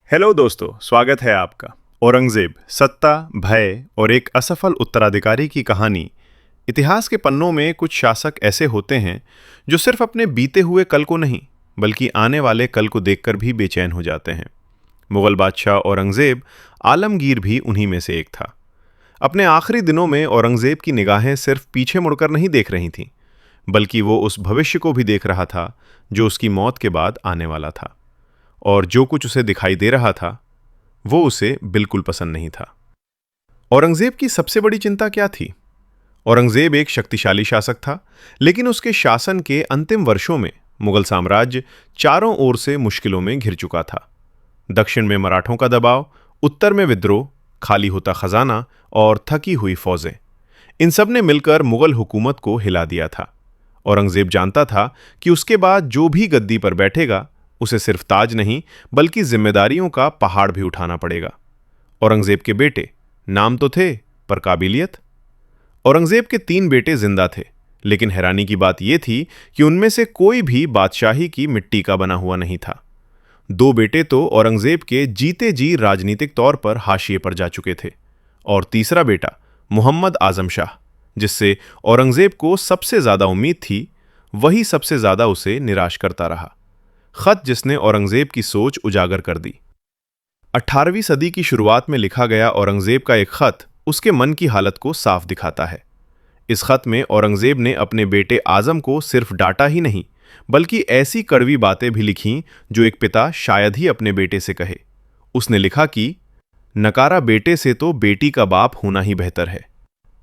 Hello दोस्तों, स्वागत है आपका। औरंगजेब, सत्ता, भय और एक असफल उत्तराधिकारी की कहानी। इतिहास के पन्नों में कुछ शासक ऐसे होते हैं जो सिर्फ अपने बीते हुए कल को नहीं बल्कि आने वाले कल को देखकर भी बेचैन हो जाते हैं। मुगल बादशाह औरंगजेब आलमगीर भी उन्हीं में से एक था। अपने आखिरी दिनों में औरंगजेब की निगाहें सिर्फ पीछे मुड़कर नहीं देख रही थीं, बल्कि वो उस भविष्य को भी देख रहा था जो उसकी मौत के बाद आने वाला था। और जो कुछ उसे दिखाई दे रहा था वो उसे बिल्कुल पसंद नहीं था। औरंगजेब की सबसे बड़ी चिंता क्या थी? औरंगजेब एक शक्तिशाली शासक था, लेकिन उसके शासन के अंतिम वर्षों में मुगल साम्राज्य चारों ओर से मुश्किलों में घिर चुका था। दक्षिण में मराठों का दबाव, उत्तर में विद्रोह, खाली होता खजाना और थकी हुई फौजें, इन सब ने मिलकर मुगल हुकूमत को हिला दिया था। औरंगजेब जानता था कि उसके बाद जो भी गद्दी पर बैठेगा उसे सिर्फ ताज नहीं बल्कि जिम्मेदारियों का पहाड़ भी उठाना पड़ेगा। औरंगजेब के बेटे नाम तो थे, पर काबिलियत? औरंगजेब के 3 बेटे जिंदा थे, लेकिन हैरानी की बात यह थी कि उनमें से कोई भी बादशाही की मिट्टी का बना हुआ नहीं था। 2 बेटे तो औरंगजेब के जीते जी राजनीतिक तौर पर हाशिए पर जा चुके थे, और तीसरा बेटा मोहम्मद आजम शाह, जिससे औरंगजेब को सबसे ज्यादा उम्मीद थी, वही सबसे ज्यादा उसे निराश करता रहा। खत जिसने औरंगजेब की सोच उजागर कर दी। 18वीं सदी की शुरुआत में लिखा गया औरंगजेब का एक खत उसके मन की हालत को साफ दिखाता है। इस खत में औरंगजेब ने अपने बेटे आजम को सिर्फ डांटा ही नहीं, बल्कि ऐसी कड़वी बातें भी लिखीं जो एक पिता शायद ही अपने बेटे से कहे। उसने लिखा कि नकारा बेटे से तो बेटी का बाप होना ही बेहतर है।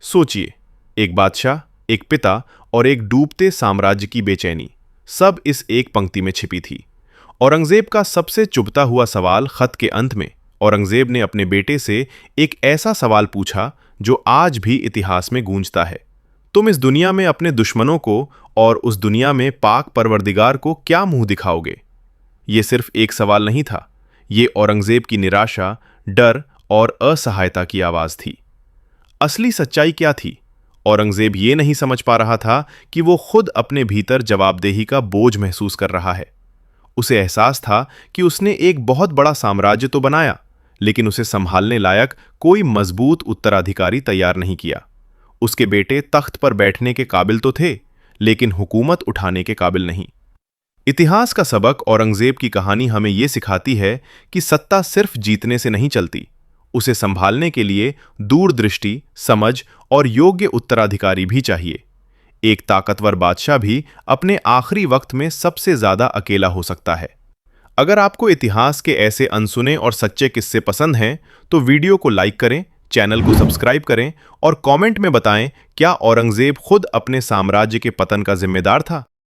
सोचिए, एक बादशाह, एक पिता और एक डूबते साम्राज्य की बेचैनी, सब इस एक पंक्ति में छिपी थी। औरंगजेब का सबसे चुभता हुआ सवाल खत के अंत में औरंगजेब ने अपने बेटे से एक ऐसा सवाल पूछा जो आज भी इतिहास में गूंजता है। तुम इस दुनिया में अपने दुश्मनों को और उस दुनिया में पाक परवरदिगार को क्या मुंह दिखाओगे? ये सिर्फ एक सवाल नहीं था, ये औरंगजेब की निराशा, डर और असहायता की आवाज थी। असली सच्चाई क्या थी? औरंगजेब ये नहीं समझ पा रहा था कि वो खुद अपने भीतर जवाबदेही का बोझ महसूस कर रहा है। उसे एहसास था कि उसने एक बहुत बड़ा साम्राज्य तो बनाया, लेकिन उसे संभालने लायक कोई मजबूत उत्तराधिकारी तैयार नहीं किया। उसके बेटे तख्त पर बैठने के काबिल तो थे, लेकिन हुकूमत उठाने के काबिल नहीं। इतिहास का सबक औरंगजेब की कहानी हमें यह सिखाती है कि सत्ता सिर्फ जीतने से नहीं चलती, उसे संभालने के लिए दूरदृष्टि, समझ और योग्य उत्तराधिकारी भी चाहिए। एक ताकतवर बादशाह भी अपने आखिरी वक्त में सबसे ज्यादा अकेला हो सकता है। अगर आपको इतिहास के ऐसे अनसुने और सच्चे किस्से पसंद हैं, तो वीडियो को लाइक करें, चैनल को सब्सक्राइब करें और कमेंट में बताएं, क्या औरंगजेब खुद अपने साम्राज्य के पतन का जिम्मेदार था?